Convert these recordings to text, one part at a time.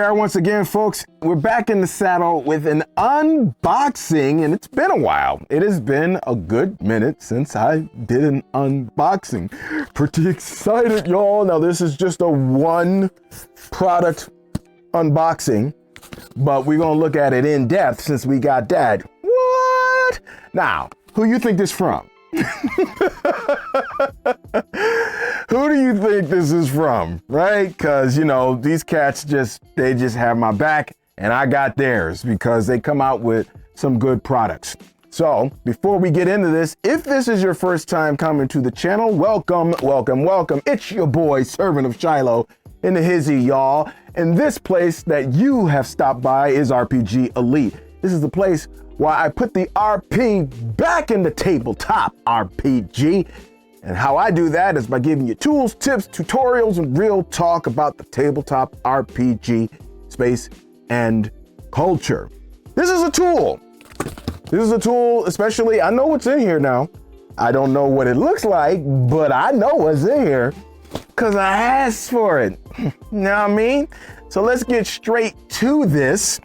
we are once again, folks. We're back in the saddle with an unboxing, and it's been a while. It has been a good minute since I did an unboxing. Pretty excited, y'all. Now, this is just a one product unboxing, but we're gonna look at it in depth since we got that. What? Now, who you think this from? Who do you think this is from, right? Because, you know, these cats they just have my back and I got theirs because they come out with some good products. So before we get into this, if this is your first time coming to the channel, welcome, welcome, welcome. It's your boy, Servant of Shiloh in the hizzy, y'all. And this place that you have stopped by is RPG Elite. This is the place where I put the RP back in the tabletop RPG. And how I do that is by giving you tools, tips, tutorials, and real talk about the tabletop RPG space and culture. This is a tool. This is a tool, especially, I know what's in here now. I don't know what it looks like, but I know what's in here because I asked for it. You know what I mean? So let's get straight to this.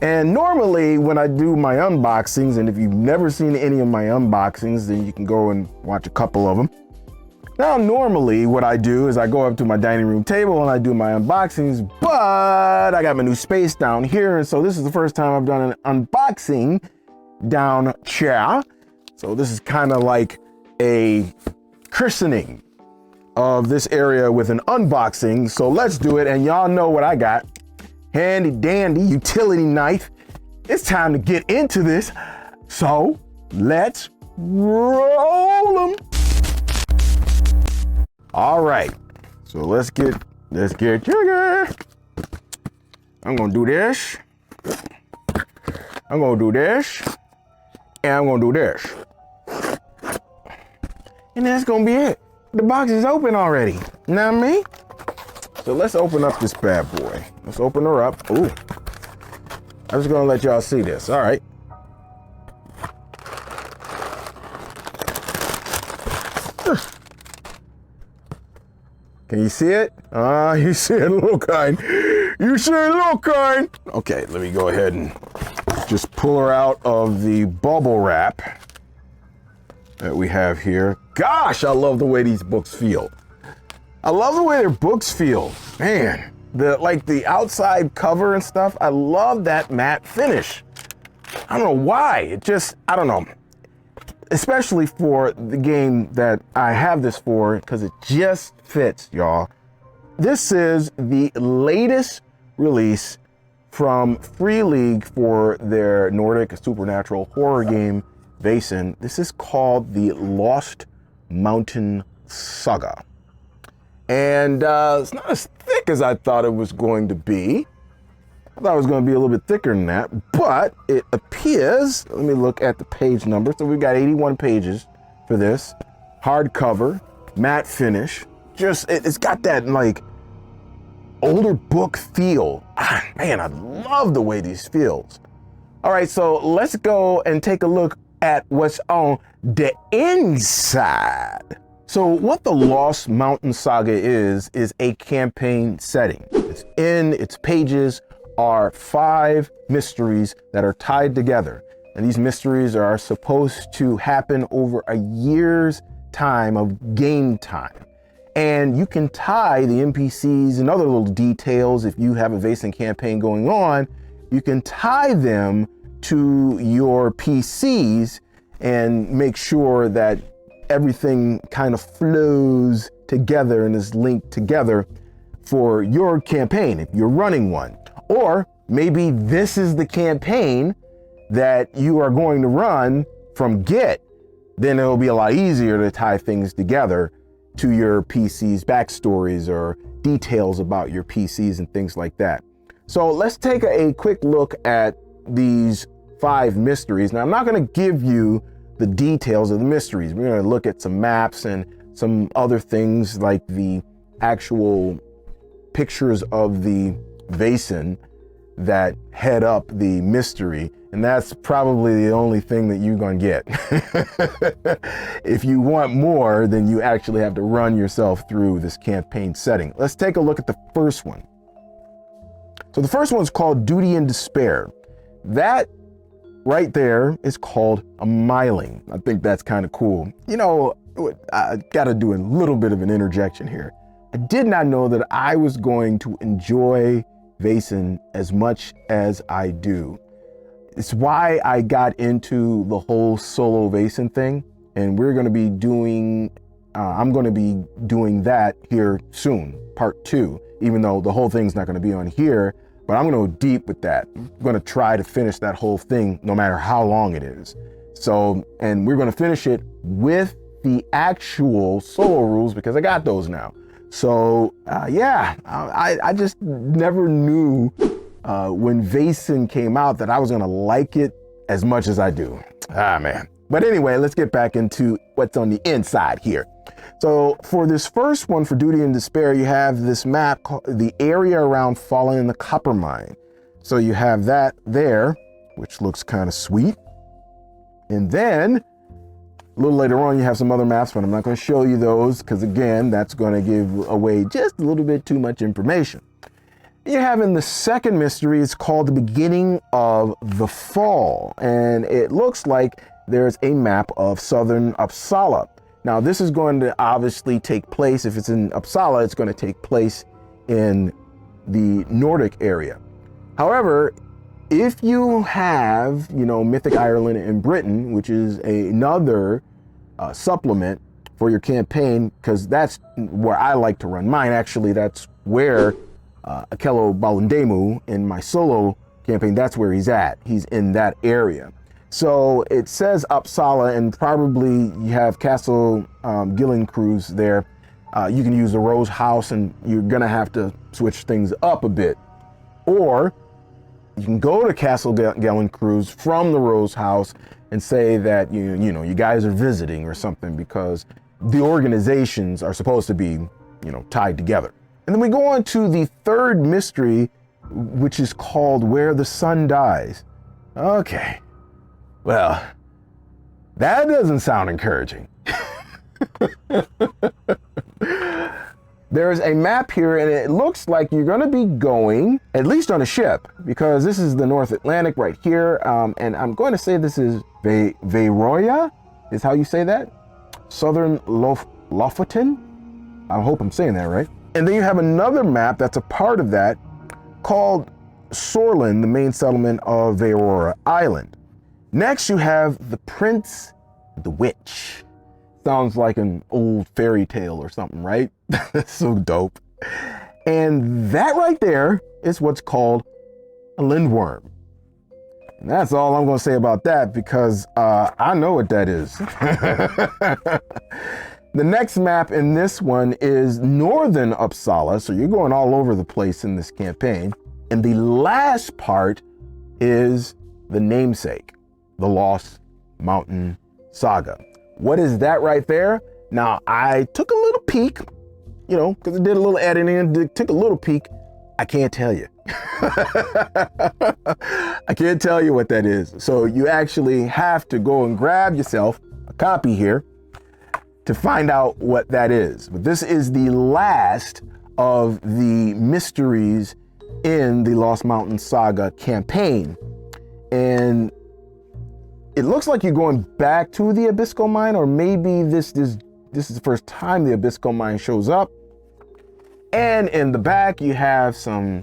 And normally when I do my unboxings, and if you've never seen any of my unboxings, then you can go and watch a couple of them. Now, normally what I do is I go up to my dining room table and I do my unboxings, but I got my new space down here. And so this is the first time I've done an unboxing down here. So this is kind of like a christening of this area with an unboxing. So let's do it. And y'all know what I got. Handy dandy utility knife. It's time to get into this. So let's roll them. All right. So let's get jiggy. I'm gonna do this. I'm gonna do this. And I'm gonna do this. And that's gonna be it. The box is open already. You know what I mean? So let's open up this bad boy. Let's open her up. Ooh. I'm just gonna let y'all see this. All right. Can you see it? You see it, little kind. You see it, little kind. Okay, let me go ahead and just pull her out of the bubble wrap that we have here. Gosh, I love the way these books feel. I love the way their books feel. Man, the outside cover and stuff, I love that matte finish. I don't know why, I don't know. Especially for the game that I have this for, because it just fits, y'all. This is the latest release from Free League for their Nordic supernatural horror game, Vaesen. This is called the Lost Mountain Saga. And it's not as thick as I thought it was going to be. I thought it was going to be a little bit thicker than that, but it appears, let me look at the page number. So we've got 81 pages for this. Hardcover, matte finish. It's got that like older book feel. Man, I love the way these feels. All right, so let's go and take a look at what's on the inside. So what the Lost Mountain Saga is a campaign setting. Its pages are 5 mysteries that are tied together. And these mysteries are supposed to happen over a year's time of game time. And you can tie the NPCs and other little details. If you have a Vaesen campaign going on, you can tie them to your PCs and make sure that everything kind of flows together and is linked together for your campaign if you're running one. Or maybe this is the campaign that you are going to run from Git. Then it'll be a lot easier to tie things together to your PC's backstories or details about your PCs and things like that. So let's take a quick look at these 5 mysteries. Now, I'm not going to give you the details of the mysteries. We're going to look at some maps and some other things like the actual pictures of the Vaesen that head up the mystery. And that's probably the only thing that you're going to get. If you want more, then you actually have to run yourself through this campaign setting. Let's take a look at the first one. So the first one's called Duty and Despair. That right there is called a miling. I think that's kind of cool. You know, I gotta do a little bit of an interjection here. I did not know that I was going to enjoy Vaesen as much as I do. It's why I got into the whole solo Vaesen thing, and we're gonna be doing, I'm gonna be doing that here soon, part 2, even though the whole thing's not gonna be on here, but I'm gonna go deep with that. I'm gonna try to finish that whole thing no matter how long it is. So, and we're gonna finish it with the actual solo rules because I got those now. So yeah, I just never knew when Vaesen came out that I was gonna like it as much as I do. Ah, man. But anyway, let's get back into what's on the inside here. So for this first one, for Duty and Despair, you have this map called the area around Fallen in the Copper Mine. So you have that there, which looks kind of sweet. And then a little later on, you have some other maps, but I'm not going to show you those because, again, that's going to give away just a little bit too much information. You have in the second mystery, it's called The Beginning of the Fall, and it looks like there's a map of southern Uppsala. Now, this is going to obviously take place, if it's in Uppsala, it's going to take place in the Nordic area. However, if you have, you know, Mythic Ireland and Britain, which is another supplement for your campaign, because that's where I like to run mine. Actually, that's where Akello Balundemu in my solo campaign, that's where he's at. He's in that area. So it says Uppsala, and probably you have Castle Gillen there. You can use the Rose House, and you're gonna have to switch things up a bit. Or you can go to Castle Gillen from the Rose House and say that you know you guys are visiting or something, because the organizations are supposed to be, you know, tied together. And then we go on to the third mystery, which is called Where the Sun Dies. Okay. Well, that doesn't sound encouraging. There's a map here, and it looks like you're going to be going, at least on a ship, because this is the North Atlantic right here. And I'm going to say this is Veyroya, is how you say that? Southern Lofoten? I hope I'm saying that right. And then you have another map that's a part of that called Sorlin, the main settlement of Veyroya Island. Next, you have the Prince, the Witch. Sounds like an old fairy tale or something, right? That's so dope. And that right there is what's called a lindworm. And that's all I'm going to say about that, because I know what that is. The next map in this one is Northern Uppsala, so you're going all over the place in this campaign. And the last part is the namesake, the Lost Mountain Saga. What is that right there? Now, I took a little peek, you know, because I did a little editing and took a little peek. I can't tell you. I can't tell you what that is. So you actually have to go and grab yourself a copy here to find out what that is. But this is the last of the mysteries in the Lost Mountain Saga campaign. And it looks like you're going back to the Abyssal Mine, or maybe this is the first time the Abyssal Mine shows up. And in the back, you have some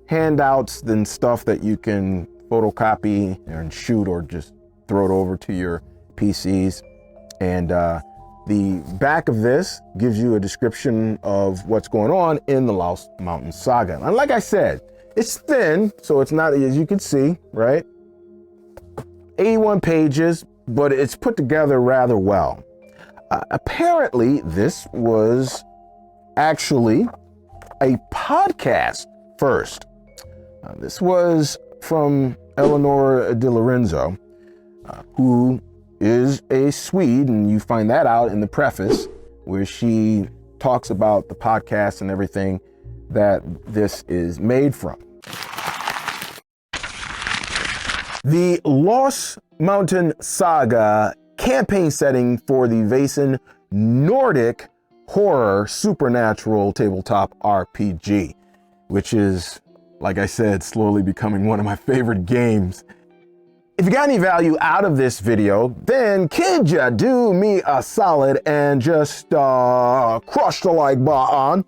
handouts and stuff that you can photocopy and shoot, or just throw it over to your PCs. And the back of this gives you a description of what's going on in the Lost Mountain Saga. And like I said, it's thin, so it's not, as you can see, right? 81 pages, but it's put together rather well. Apparently, this was actually a podcast first. This was from Eleanor Di Lorenzo, who is a Swede, and you find that out in the preface, where she talks about the podcast and everything that this is made from. The Lost Mountain Saga campaign setting for the Vaesen Nordic horror supernatural tabletop RPG, which is like I said, slowly becoming one of my favorite games. If you got any value out of this video, then could ya do me a solid and just crush the like button?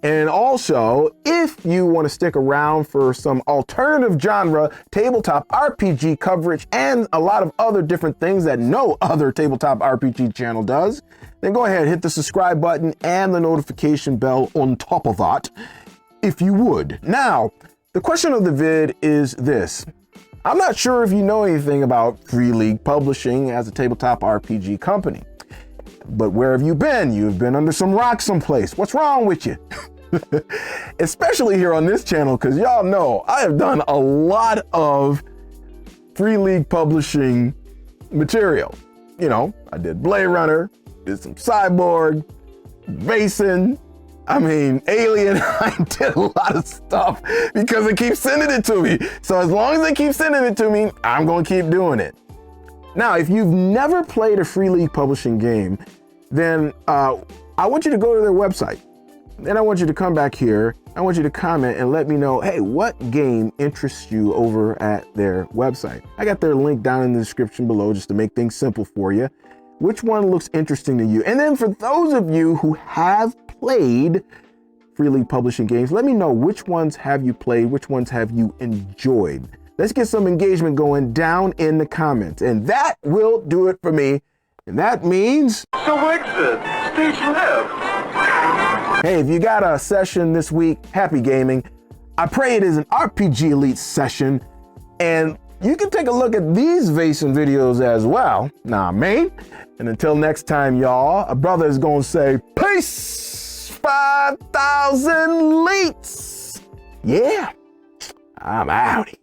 And also, if you want to stick around for some alternative genre tabletop RPG coverage and a lot of other different things that no other tabletop RPG channel does, then go ahead, hit the subscribe button and the notification bell on top of that, if you would. Now, the question of the vid is this. I'm not sure if you know anything about Free League Publishing as a tabletop RPG company, but where have you been? You've been under some rock someplace. What's wrong with you? Especially here on this channel, because y'all know I have done a lot of Free League Publishing material. You know, I did Blade Runner, did some Cyborg, Vaesen, I mean, Alien. I did a lot of stuff because they keep sending it to me. So as long as they keep sending it to me, I'm going to keep doing it. Now, if you've never played a Free League Publishing game, then I want you to go to their website. Then I want you to come back here. I want you to comment and let me know, hey, what game interests you over at their website? I got their link down in the description below just to make things simple for you. Which one looks interesting to you? And then for those of you who have played Free League Publishing games, let me know which ones have you played, which ones have you enjoyed. Let's get some engagement going down in the comments. And that will do it for me. And that means... So exit, stage left. Hey, if you got a session this week, happy gaming. I pray it is an RPG Elite session. And you can take a look at these Vaesen videos as well. Nah, man. And until next time, y'all, a brother is gonna say, peace! 5,000 leets. Yeah, I'm outie.